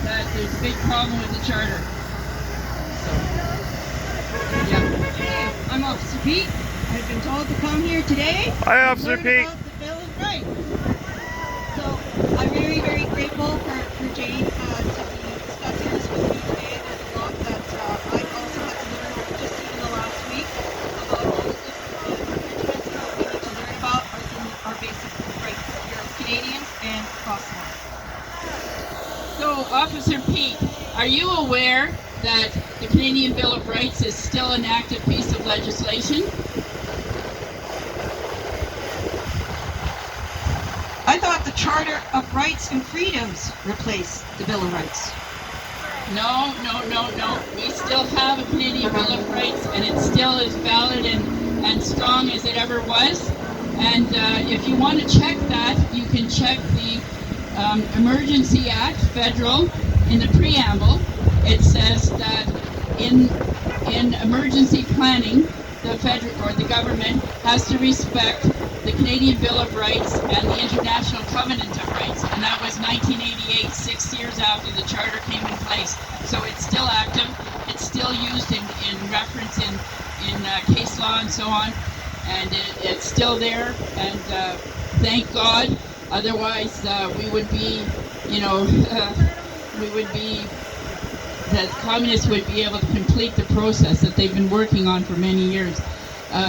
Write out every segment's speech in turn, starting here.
that there's a big problem with the charter. So, yeah. I'm Officer Pete. I've been told to come here today Hi, to Officer learn Pete. about the Bill of Rights. So I'm very, very grateful for Jane to be discussing this with me today. There's a lot that I've also had to learn over just even the last week about all the different abridgments and what we need to learn about our basic rights here as Canadians and across the world. So, Officer Pete, are you aware that the Canadian Bill of Rights is still an active piece of legislation? I thought the Charter of Rights and Freedoms replaced the Bill of Rights. No. We still have a Canadian Bill of Rights, and it's still as valid and strong as it ever was. And if you want to check that, you can check the Emergency Act, federal, in the preamble. It says that in emergency planning, the federal or the government has to respect the Canadian Bill of Rights and the International Covenant of Rights, and that was 1988, 6 years after the Charter came in place. So it's still active, it's still used in reference in case law and so on, and it's still there, and thank God, otherwise we would be, the communists would be able to complete the process that they've been working on for many years.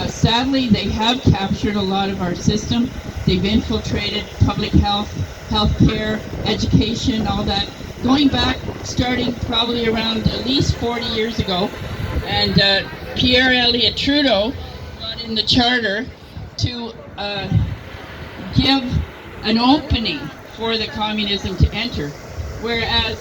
Sadly, they have captured a lot of our system. They've infiltrated public health, healthcare, education, all that, going back, starting probably around at least 40 years ago. And Pierre Elliott Trudeau brought in the Charter to give an opening for the communism to enter. Whereas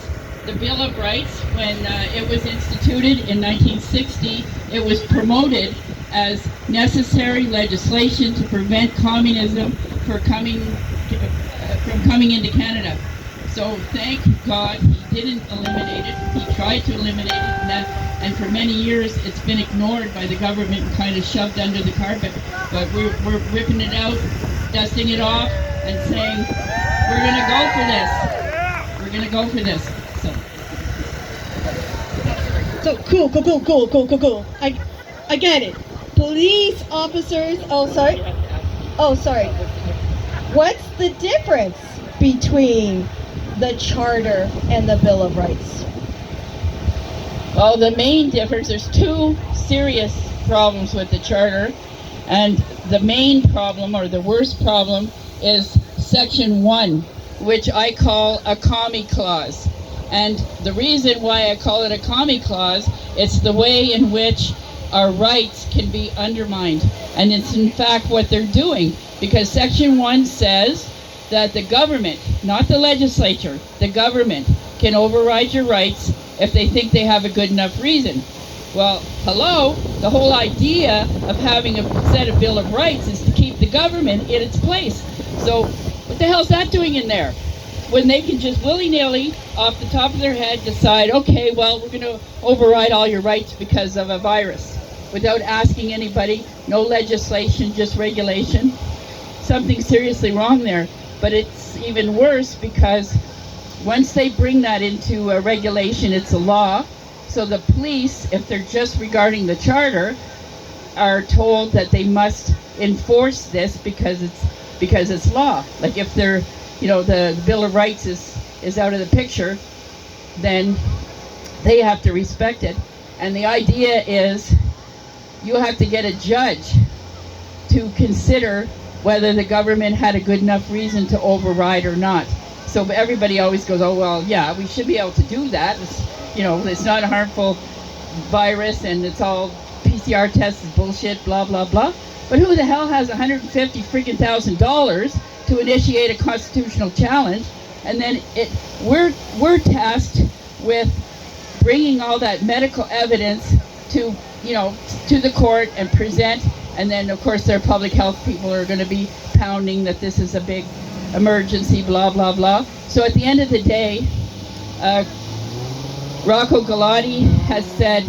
the Bill of Rights, when it was instituted in 1960, it was promoted as necessary legislation to prevent communism from coming into Canada. So thank God he didn't eliminate it. He tried to eliminate it, and for many years it's been ignored by the government and kind of shoved under the carpet. But we're ripping it out, dusting it off, and saying we're going to go for this. We're going to go for this. So cool. I get it. Police officers. Oh, sorry. What's the difference between the Charter and the Bill of Rights? Well, the main difference, there's two serious problems with the Charter, and the main problem, or the worst problem, is Section 1, which I call a commie clause. And the reason why I call it a commie clause, it's the way in which our rights can be undermined. And it's in fact what they're doing, because Section 1 says that the government, not the legislature, the government can override your rights if they think they have a good enough reason. Well, hello, the whole idea of having a set of Bill of Rights is to keep the government in its place. So what the hell's that doing in there? When they can just willy-nilly, off the top of their head, decide, okay, well, we're going to override all your rights because of a virus, without asking anybody, no legislation, just regulation. Something seriously wrong there. But it's even worse because once they bring that into a regulation, it's a law. So the police, if they're just regarding the Charter, are told that they must enforce this because it's law. Like if they're, the Bill of Rights is out of the picture, then they have to respect it. And the idea is you have to get a judge to consider whether the government had a good enough reason to override or not. So everybody always goes, oh, well, yeah, we should be able to do that. It's not a harmful virus, and it's all PCR tests is bullshit, blah, blah, blah. But who the hell has $150,000 to initiate a constitutional challenge? And then we're tasked with bringing all that medical evidence to the court and present. And then, of course, their public health people are going to be pounding that this is a big emergency, blah, blah, blah. So at the end of the day, Rocco Galati has said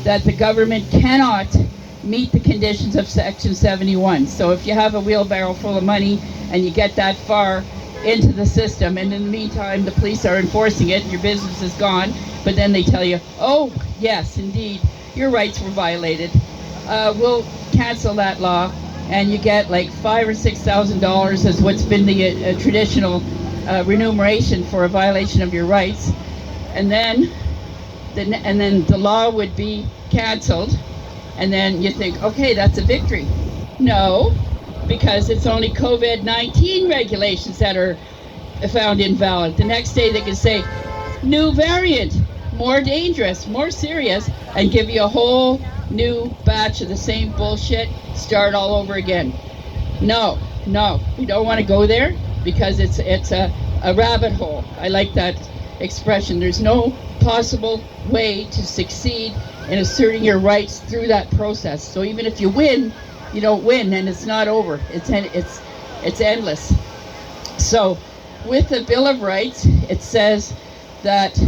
that the government cannot meet the conditions of Section 71. So if you have a wheelbarrow full of money and you get that far, into the system, and in the meantime the police are enforcing it and your business is gone, but then they tell you, oh yes indeed your rights were violated, we'll cancel that law, and you get like $5,000 or $6,000 as what's been the traditional remuneration for a violation of your rights, and then the law would be canceled, and then you think, okay, that's a victory. No, because it's only COVID-19 regulations that are found invalid. The next day they can say, new variant, more dangerous, more serious, and give you a whole new batch of the same bullshit, start all over again. No, we don't want to go there, because it's a rabbit hole. I like that expression. There's no possible way to succeed in asserting your rights through that process. So even if you win, you don't win, and it's not over. It's endless. So with the Bill of Rights, it says that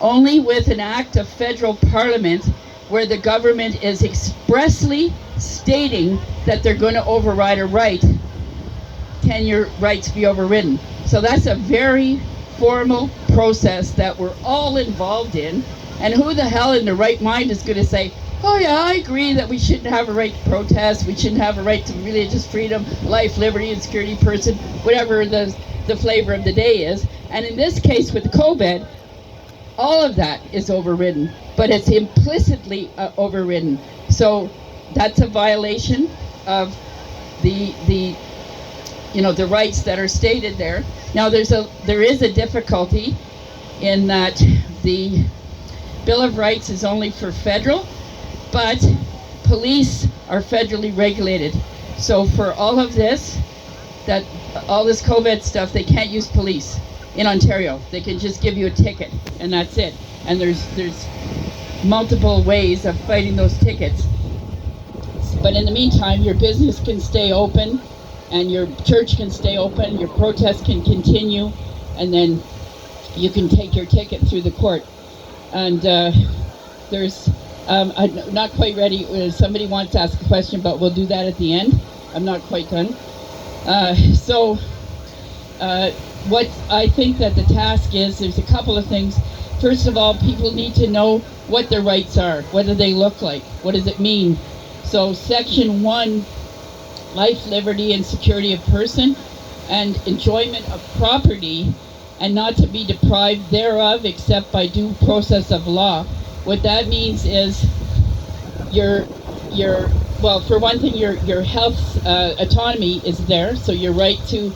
only with an act of federal parliament where the government is expressly stating that they're going to override a right can your rights be overridden. So that's a very formal process that we're all involved in, and who the hell in their right mind is going to say, oh yeah, I agree that we shouldn't have a right to protest, we shouldn't have a right to religious freedom, life, liberty, and security, person, whatever the flavor of the day is. And in this case with COVID, all of that is overridden, but it's implicitly overridden. So that's a violation of the rights that are stated there. Now there is a difficulty in that the Bill of Rights is only for federal, but police are federally regulated. So for all of this, all this COVID stuff, they can't use police in Ontario. They can just give you a ticket, and that's it. And there's multiple ways of fighting those tickets. But in the meantime, your business can stay open, and your church can stay open, your protest can continue, and then you can take your ticket through the court. And I'm not quite ready. Somebody wants to ask a question, but we'll do that at the end. I'm not quite done. What I think that the task is, there's a couple of things. First of all, people need to know what their rights are. What do they look like? What does it mean? So Section 1, life, liberty, and security of person, and enjoyment of property, and not to be deprived thereof except by due process of law. What that means is well, for one thing, your health autonomy is there, so your right to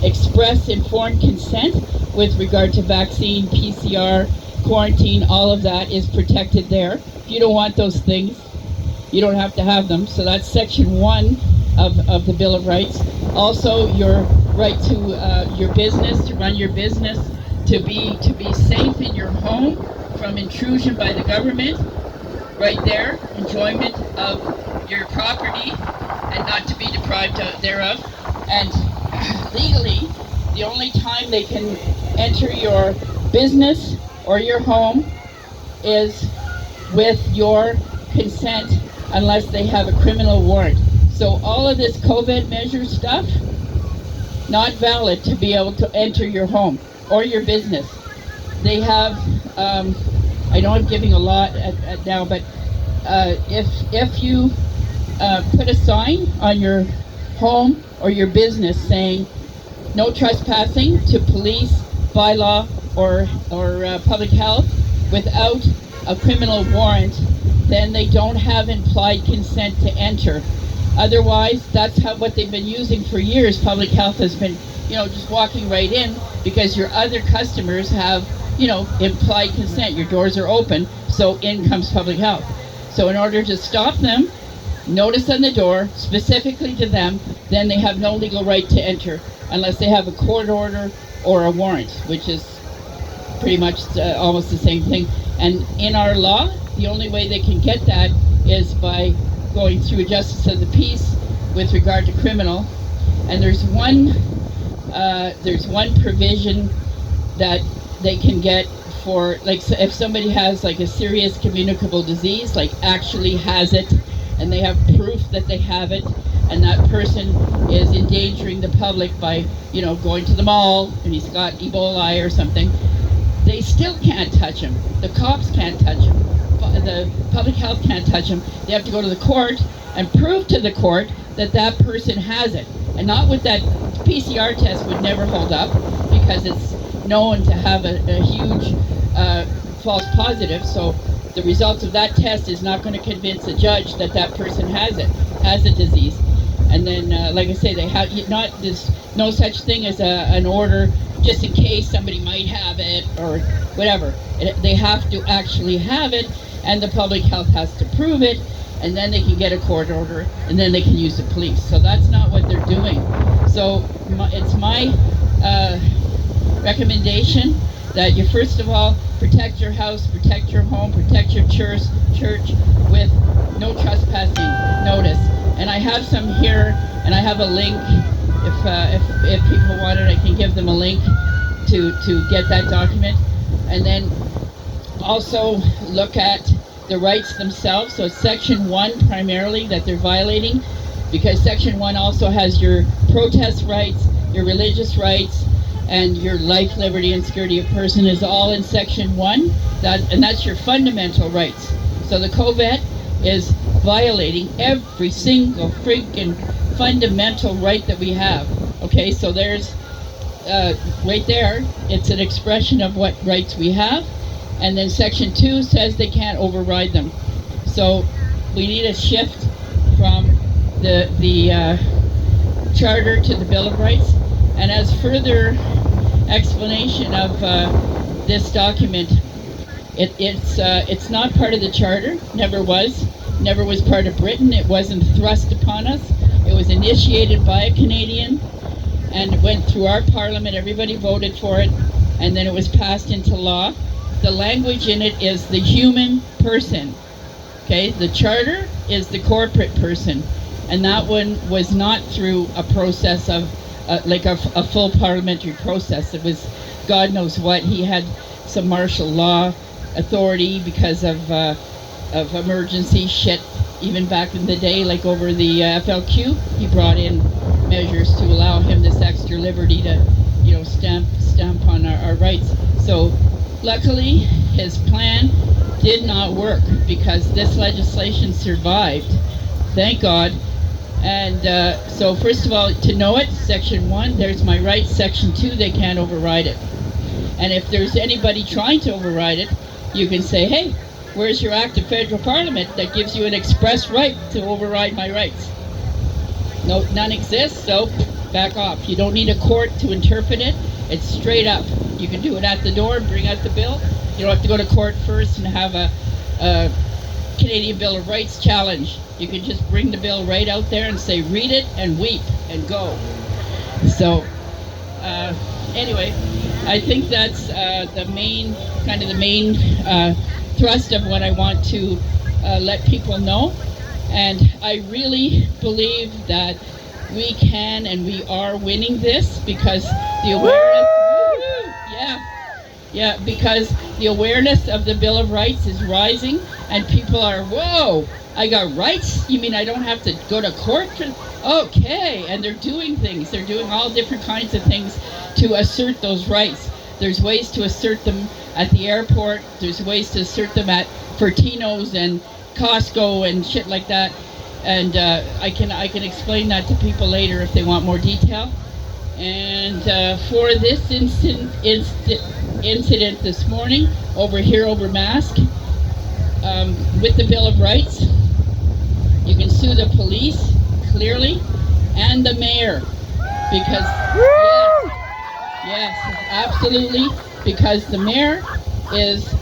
express informed consent with regard to vaccine, PCR, quarantine, all of that is protected there. If you don't want those things, you don't have to have them. So that's Section 1 of the Bill of Rights. Also, your right to your business, to run your business, to be safe in your home from intrusion by the government. Right there, enjoyment of your property and not to be deprived thereof. And legally, the only time they can enter your business or your home is with your consent, unless they have a criminal warrant. So all of this COVID measure stuff, not valid to be able to enter your home or your business. They have, I know I'm giving a lot at now, but if you put a sign on your home or your business saying no trespassing to police, bylaw, or public health without a criminal warrant, then they don't have implied consent to enter. Otherwise, that's what they've been using for years. Public health has been, just walking right in because your other customers have, implied consent. Your doors are open, so in comes public health. So in order to stop them, notice on the door specifically to them, then they have no legal right to enter unless they have a court order or a warrant, which is pretty much almost the same thing. And in our law, the only way they can get that is by going through a justice of the peace with regard to criminal. And there's one provision that they can get for, like, if somebody has like a serious communicable disease, like actually has it, and they have proof that they have it, and that person is endangering the public by, going to the mall and he's got Ebola or something, they still can't touch him. The cops can't touch him. The public health can't touch him. They have to go to the court and prove to the court that that person has it. And not with that PCR test would never hold up because it's known to have a huge false positive. So the results of that test is not going to convince a judge that that person has the disease. And then, like I say, they have there's no such thing as an order just in case somebody might have it or whatever. They have to actually have it, and the public health has to prove it, and then they can get a court order, and then they can use the police. So that's not what they're doing. So it's my recommendation that you first of all protect your house, protect your home, protect your church with no trespassing notice. And I have some here, and I have a link. If people want it, I can give them a link to get that document. And then also look at the rights themselves. So it's Section 1 primarily that they're violating, because Section 1 also has your protest rights, your religious rights, and your life, liberty, and security of person is all in Section 1. And that's your fundamental rights. So the COVID is violating every single freaking fundamental right that we have. Okay, so there's right there, it's an expression of what rights we have. And then Section 2 says they can't override them. So we need a shift from the Charter to the Bill of Rights. And as further explanation of this document, it's not part of the Charter, never was part of Britain. It wasn't thrust upon us. It was initiated by a Canadian and went through our Parliament. Everybody voted for it, and then it was passed into law. The language in it is the human person. Okay, the Charter is the corporate person, and that one was not through a process of like a full parliamentary process. It was God knows what. He had some martial law authority because of emergency shit, even back in the day, like over the FLQ. He brought in measures to allow him this extra liberty to, stamp on our rights. So luckily, his plan did not work because this legislation survived. Thank God. And so first of all, to know it, Section 1, there's my rights. Section 2, they can't override it. And if there's anybody trying to override it, you can say, hey, where's your act of federal parliament that gives you an express right to override my rights? No, none exists, so back off. You don't need a court to interpret it. It's straight up. You can do it at the door and bring out the bill. You don't have to go to court first and have a Canadian Bill of Rights challenge. You can just bring the bill right out there and say, read it and weep and go. So anyway, I think that's the main thrust of what I want to let people know. And I really believe that we can and we are winning this because the awareness, because the awareness of the Bill of Rights is rising, and people are, whoa, I got rights? You mean I don't have to go to court? Okay, and they're doing things. They're doing all different kinds of things to assert those rights. There's ways to assert them at the airport. There's ways to assert them at Fertino's and Costco and shit like that. And I can explain that to people later if they want more detail. And for this incident this morning over here over Mask, with the Bill of Rights, you can sue the police clearly and the mayor because yes, absolutely, because the mayor is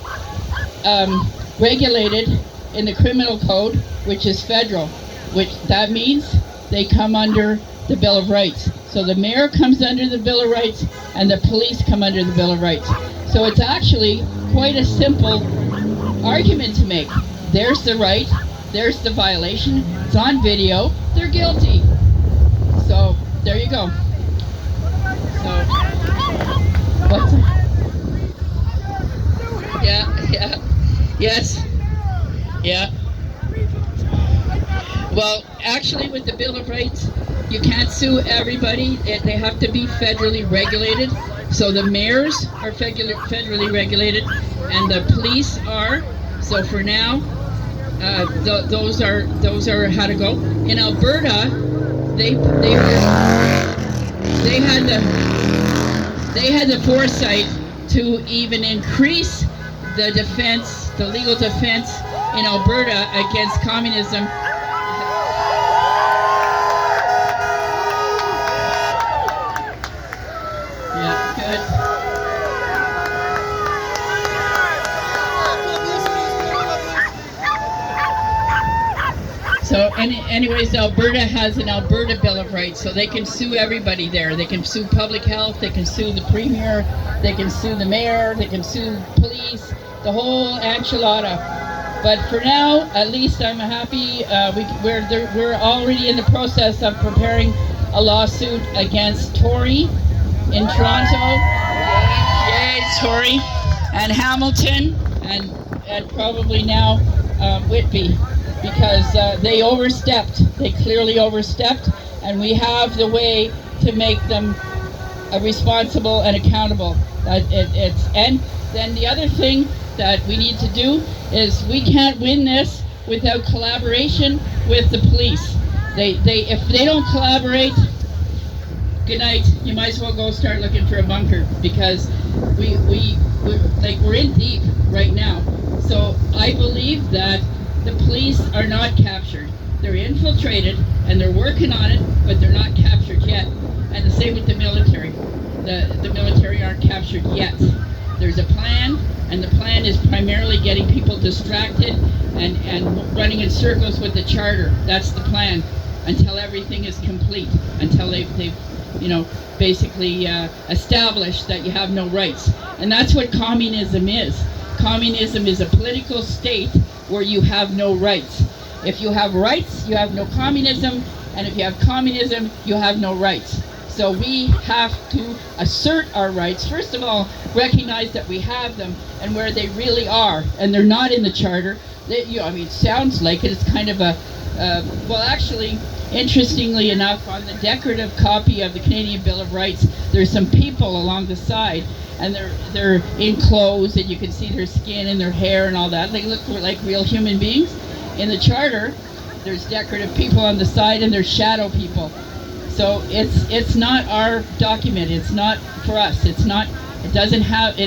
regulated in the criminal code, which is federal, which that means they come under the Bill of Rights. So the mayor comes under the Bill of Rights and the police come under the Bill of Rights. So it's actually quite a simple argument to make. There's the right, there's the violation, it's on video, they're guilty. So there you go. So what's yes, yeah. Well, actually, with the Bill of Rights, you can't sue everybody. They have to be federally regulated. So the mayors are federally regulated, and the police are. So for now, those are how to go. In Alberta, they had the foresight to even increase the defense, the legal defense in Alberta against communism. Yeah, good. So, anyways, Alberta has an Alberta Bill of Rights, so they can sue everybody there. They can sue public health, they can sue the premier, they can sue the mayor, they can sue police, the whole enchilada. But for now, at least I'm happy. We're already in the process of preparing a lawsuit against Tory in Toronto. Yay, Tory, and Hamilton, and probably now Whitby, because they overstepped. They clearly overstepped, and we have the way to make them responsible and accountable. And then the other thing that we need to do is we can't win this without collaboration with the police. If they don't collaborate, good night. You might as well go start looking for a bunker, because we're in deep right now. So I believe that the police are not captured. They're infiltrated and they're working on it, but they're not captured yet. And the same with the military. The military aren't captured yet. There's a plan, and the plan is primarily getting people distracted and running in circles with the charter. That's the plan, until everything is complete, until they've basically established that you have no rights. And that's what communism is. Communism is a political state where you have no rights. If you have rights, you have no communism, and if you have communism, you have no rights. So we have to assert our rights. First of all, recognize that we have them and where they really are, and they're not in the charter. It sounds like it. It's kind of a, well, actually, interestingly enough, on the decorative copy of the Canadian Bill of Rights, there's some people along the side, and they're in clothes, and you can see their skin and their hair and all that. They look like real human beings. In the charter, there's decorative people on the side, and there's shadow people. So it's not our document. It's not for us. It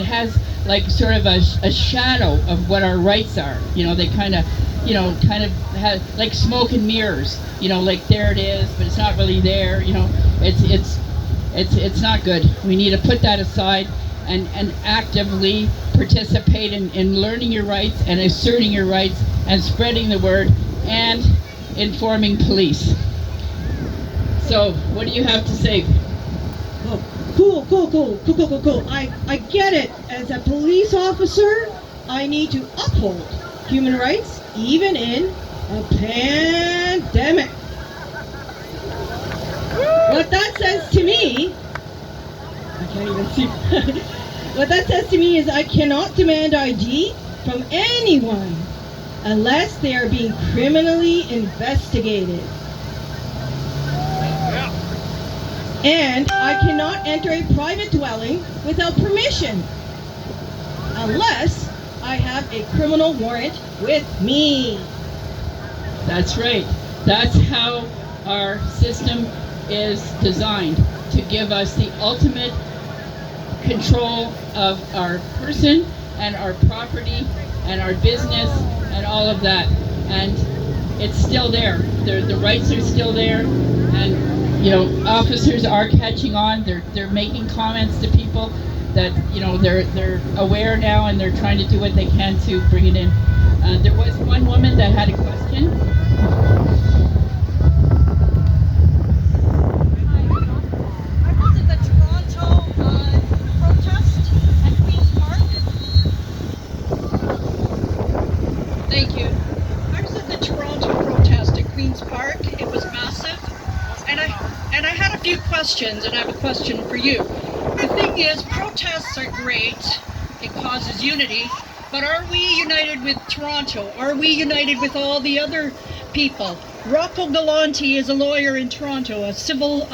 has like sort of a shadow of what our rights are. They kind of have like smoke and mirrors. Like there it is, but it's not really there. It's not good. We need to put that aside and actively participate in learning your rights and asserting your rights and spreading the word and informing police. So, what do you have to say? Oh, cool. I get it. As a police officer, I need to uphold human rights even in a pandemic. What that says to me, I can't even see. What that says to me is I cannot demand ID from anyone unless they are being criminally investigated. And I cannot enter a private dwelling without permission unless I have a criminal warrant with me. That's right. That's how our system is designed, to give us the ultimate control of our person and our property and our business and all of that. And it's still there. The rights are still there, and officers are catching on. They're making comments to people that they're aware now, and they're trying to do what they can to bring it in. There was one woman that had a question. I was at the Toronto protest at Queen's Park. Thank you. I was at the Toronto protest at Queen's Park. It was massive. And I had a few questions, and I have a question for you. The thing is, protests are great. It causes unity. But are we united with Toronto? Are we united with all the other people? Rocco Galante is a lawyer in Toronto, a civil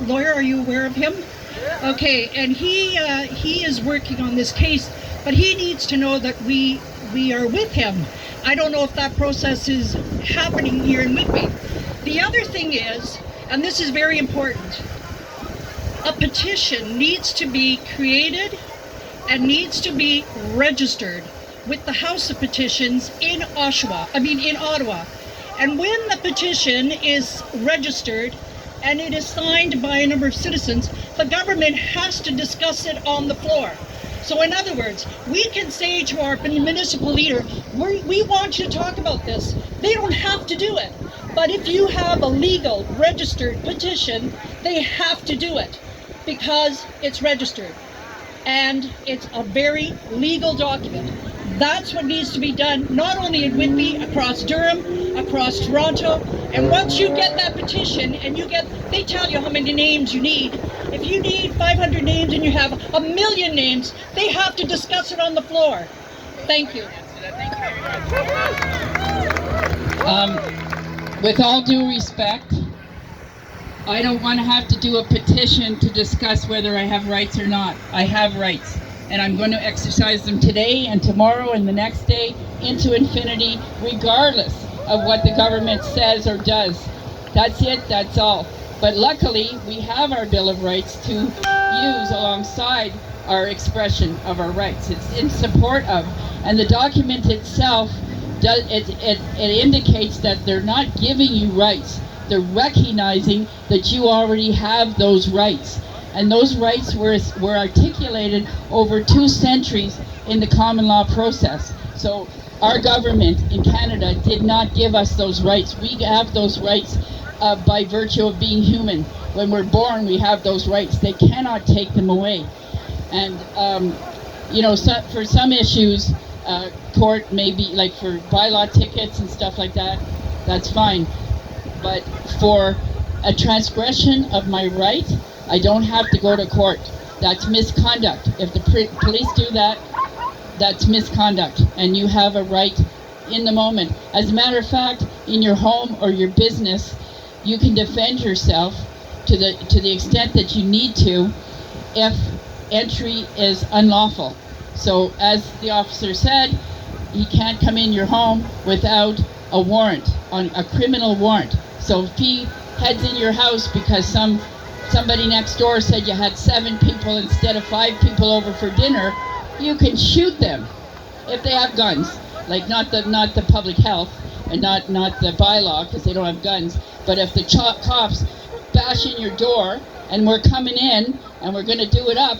lawyer. Are you aware of him? Okay, and he is working on this case, but he needs to know that we are with him. I don't know if that process is happening here in Whitby. The other thing is, and this is very important, a petition needs to be created and needs to be registered with the House of Petitions in Ottawa. And when the petition is registered and it is signed by a number of citizens, the government has to discuss it on the floor. So in other words, we can say to our municipal leader, we want you to talk about this. They don't have to do it. But if you have a legal registered petition, they have to do it because it's registered. And it's a very legal document. That's what needs to be done, not only in Whitby, across Durham, across Toronto. And once you get that petition and they tell you how many names you need. If you need 500 names and you have 1 million names, they have to discuss it on the floor. Thank you. With all due respect, I don't want to have to do a petition to discuss whether I have rights or not. I have rights, and I'm going to exercise them today and tomorrow and the next day into infinity, regardless of what the government says or does. That's it, that's all. But luckily, we have our Bill of Rights to use alongside our expression of our rights. It's in support of, and the document itself, it indicates that they're not giving you rights. They're recognizing that you already have those rights. And those rights were articulated over 2 centuries in the common law process. So our government in Canada did not give us those rights. We have those rights by virtue of being human. When we're born, we have those rights. They cannot take them away. And, for some issues, court may be, like for bylaw tickets and stuff like that, that's fine. But for a transgression of my right, I don't have to go to court. That's misconduct. If the police do that, that's misconduct, and you have a right in the moment. As a matter of fact, in your home or your business, you can defend yourself to the extent that you need to if entry is unlawful. So as the officer said, he can't come in your home without a warrant, on a criminal warrant. So if he heads in your house because somebody next door said you had 7 people instead of 5 people over for dinner, you can shoot them if they have guns. Like not the public health and not the bylaw because they don't have guns, but if the cops bash in your door and we're coming in and we're going to do it up,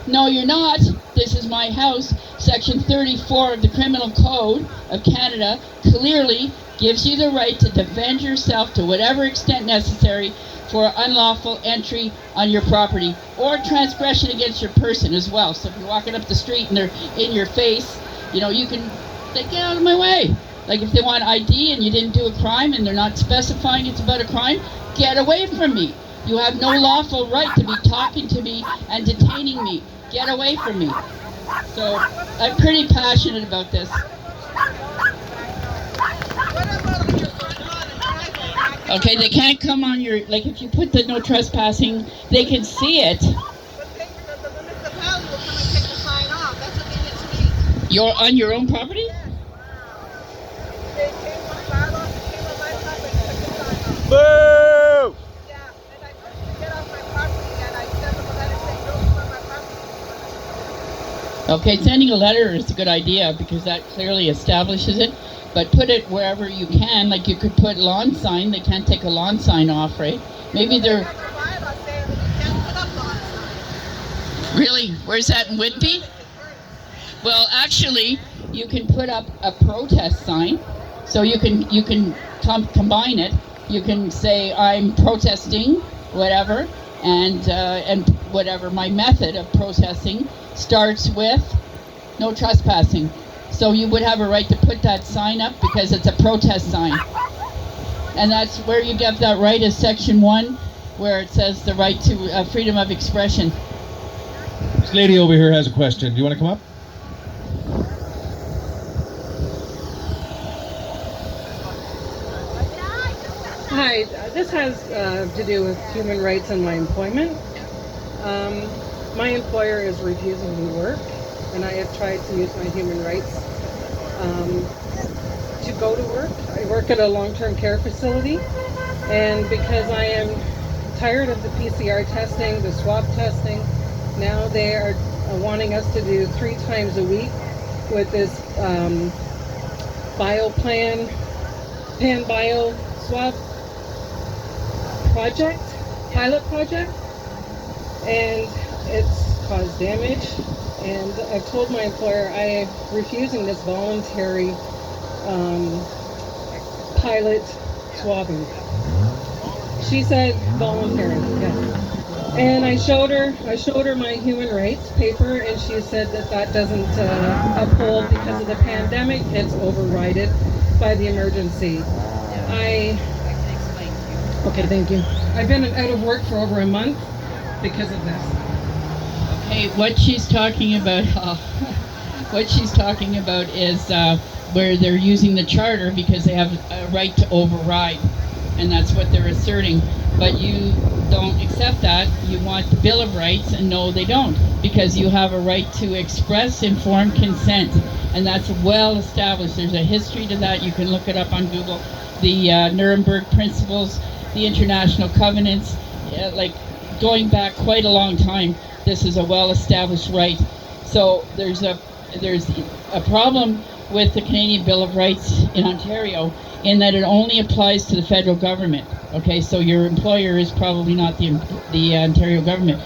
no, you're not. This is my house. Section 34 of the Criminal Code of Canada clearly gives you the right to defend yourself to whatever extent necessary for unlawful entry on your property or transgression against your person as well. So if you're walking up the street and they're in your face, you can say, get out of my way. Like if they want ID and you didn't do a crime and they're not specifying it's about a crime, get away from me. You have no lawful right to be talking to me and detaining me. Get away from me. So I'm pretty passionate about this. Okay, they can't come on your, like if you put the no trespassing, they can see it. You're on your own property? Boo! Okay, sending a letter is a good idea because that clearly establishes it. But put it wherever you can, like you could put lawn sign. They can't take a lawn sign off, right? Maybe they're... Really? Where's that, in Whitby? Well, actually, you can put up a protest sign. So you can combine it. You can say, I'm protesting, whatever, and whatever. My method of protesting starts with no trespassing. So you would have a right to put that sign up because it's a protest sign. And that's where you get that right is Section 1, where it says the right to freedom of expression. This lady over here has a question. Do you want to come up? Hi, this has to do with human rights and my employment. My employer is refusing me work, and I have tried to use my human rights to go to work. I work at a long-term care facility, and because I am tired of the PCR testing, the swab testing, now they are wanting us to do 3 times a week with this bioplan, pan-bio swab project, pilot project, and it's caused damage. And I've told my employer I am refusing this voluntary pilot swabbing. She said voluntary, yeah. And I showed her my human rights paper, and she said that doesn't uphold because of the pandemic. It's overridden by the emergency. Okay, thank you. I've been out of work for over a month because of this. Okay, what she's talking about, what she's talking about is where they're using the charter because they have a right to override, and that's what they're asserting. But you don't accept that. You want the Bill of Rights, and no, they don't, because you have a right to express informed consent, and that's well established. There's a history to that. You can look it up on Google. The Nuremberg Principles, the International Covenants, like going back quite a long time. This is a well-established right. So there's a problem with the Canadian Bill of Rights in Ontario in that it only applies to the federal government. Okay, so your employer is probably not the Ontario government.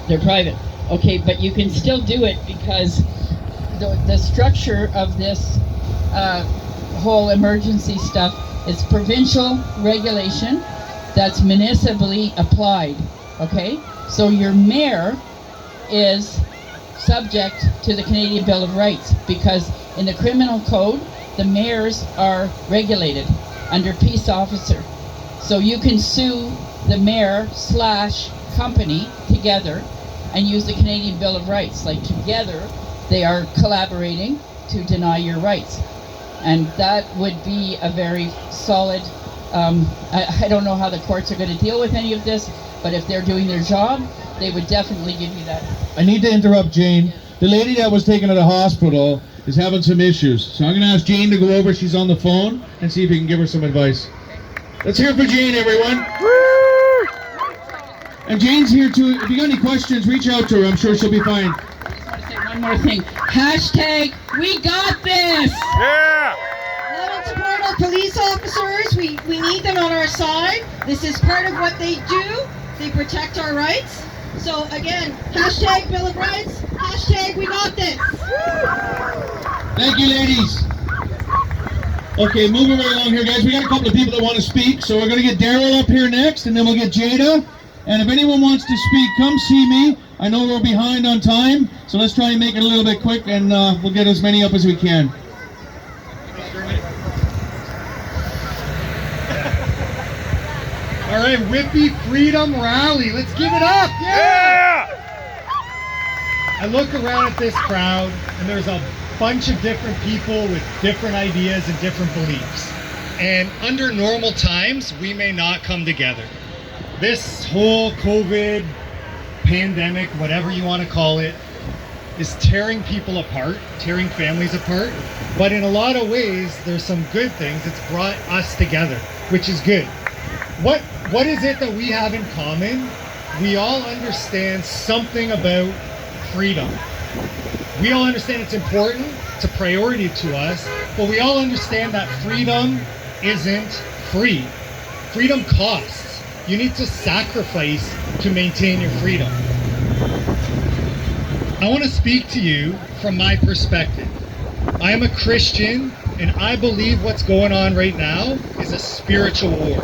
They're private. Okay, but you can still do it because the structure of this whole emergency stuff is provincial regulation that's municipally applied. Okay, so your mayor is subject to the Canadian Bill of Rights because in the criminal code, the mayors are regulated under peace officer. So you can sue the mayor / company together and use the Canadian Bill of Rights. Like together, they are collaborating to deny your rights. And that would be a very solid, I don't know how the courts are going to deal with any of this, but if they're doing their job, they would definitely give you that. I need to interrupt Jane. The lady that was taken to the hospital is having some issues. So I'm going to ask Jane to go over. She's on the phone and see if we can give her some advice. Let's hear it for Jane, everyone. And Jane's here too. If you got any questions, reach out to her. I'm sure she'll be fine. I just want to say one more thing. Hashtag, we got this! Yeah! Love and support our police officers. We need them on our side. This is part of what they do. They protect our rights. So again, hashtag Bill of Rights, hashtag we got this. Thank you, ladies. Okay, moving right along here, guys. We got a couple of people that want to speak, so we're going to get Daryl up here next, and then we'll get Jada. And if anyone wants to speak, come see me. I know we're behind on time, so let's try and make it a little bit quick, and we'll get as many up as we can. All right, Whippy Freedom Rally. Let's give it up. Yeah! I look around at this crowd, and there's a bunch of different people with different ideas and different beliefs. And under normal times, we may not come together. This whole COVID pandemic, whatever you want to call it, is tearing people apart, tearing families apart. But in a lot of ways, there's some good things. It's brought us together, which is good. What is it that we have in common? We all understand something about freedom. We all understand it's important, it's a priority to us, but we all understand that freedom isn't free. Freedom costs. You need to sacrifice to maintain your freedom. I want to speak to you from my perspective. I am a Christian, and I believe what's going on right now is a spiritual war.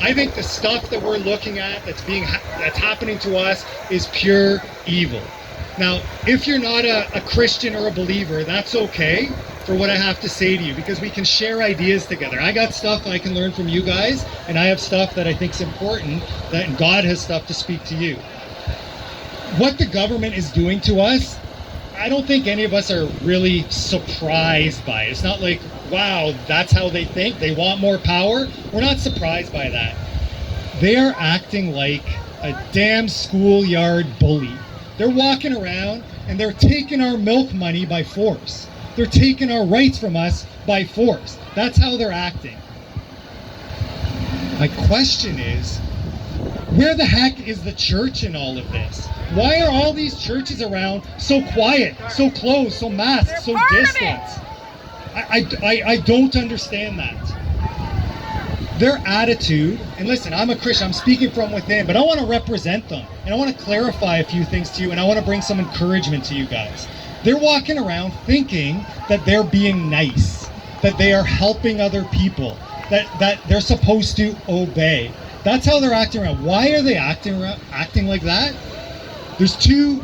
I think the stuff that we're looking at that's happening to us is pure evil. Now, if you're not a Christian or a believer, that's okay for what I have to say to you, because we can share ideas together. I got stuff I can learn from you guys, and I have stuff that I think is important, that God has stuff to speak to you. What the government is doing to us, I don't think any of us are really surprised by it. It's not like, wow, that's how they think. They want more power. We're not surprised by that. They are acting like a damn schoolyard bully. They're walking around and they're taking our milk money by force. They're taking our rights from us by force. That's how they're acting. My question is, where the heck is the church in all of this? Why are all these churches around so quiet, so closed, so masked, so distant? I don't understand that. Their attitude, and listen, I'm a Christian, I'm speaking from within, but I want to represent them. And I want to clarify a few things to you, and I want to bring some encouragement to you guys. They're walking around thinking that they're being nice, that they are helping other people, that they're supposed to obey. That's how they're acting around. Why are they acting like that? There's two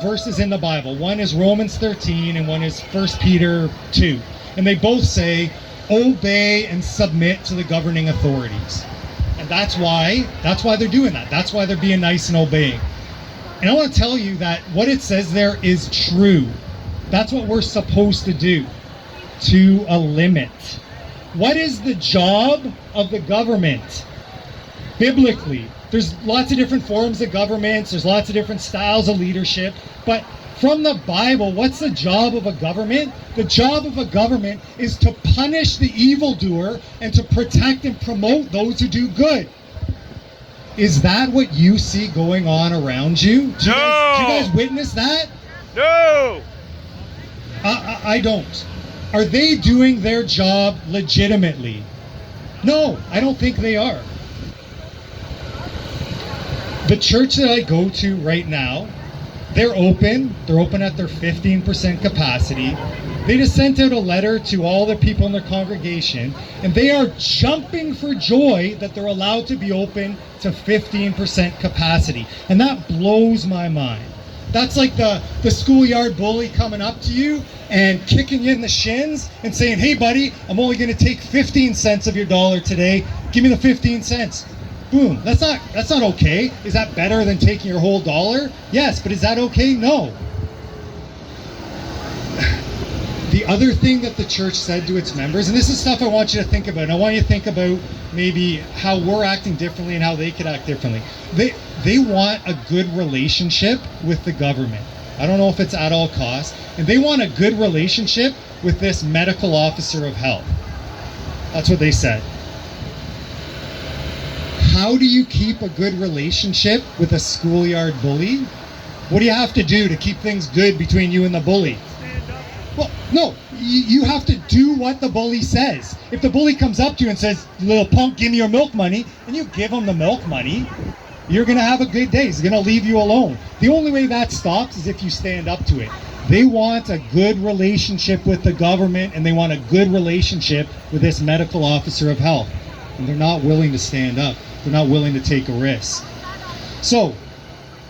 verses in the Bible. One is Romans 13 and one is 1 Peter 2. And they both say, obey and submit to the governing authorities. And that's why they're doing that. That's why they're being nice and obeying. And I want to tell you that what it says there is true. That's what we're supposed to do, to a limit. What is the job of the government? Biblically, there's lots of different forms of governments, there's lots of different styles of leadership, but from the Bible, what's the job of a government? The job of a government is to punish the evildoer and to protect and promote those who do good. Is that what you see going on around you? Do you guys witness that? No! I don't. Are they doing their job legitimately? No, I don't think they are. The church that I go to right now, they're open at their 15% capacity. They just sent out a letter to all the people in their congregation, and they are jumping for joy that they're allowed to be open to 15% capacity. And that blows my mind. That's like the schoolyard bully coming up to you and kicking you in the shins and saying, hey buddy, I'm only going to take 15 cents of your dollar today. Give me the 15 cents. Boom. That's not okay. Is that better than taking your whole dollar? Yes, but is that okay? No. The other thing that the church said to its members, and this is stuff I want you to think about, and I want you to think about maybe how we're acting differently and how they could act differently. They want a good relationship with the government. I don't know if it's at all costs. And they want a good relationship with this medical officer of health. That's what they said. How do you keep a good relationship with a schoolyard bully? What do you have to do to keep things good between you and the bully? Well, no, you have to do what the bully says. If the bully comes up to you and says, little punk, give me your milk money, and you give him the milk money, you're going to have a good day. He's going to leave you alone. The only way that stops is if you stand up to it. They want a good relationship with the government, and they want a good relationship with this medical officer of health. And they're not willing to stand up. They're not willing to take a risk. So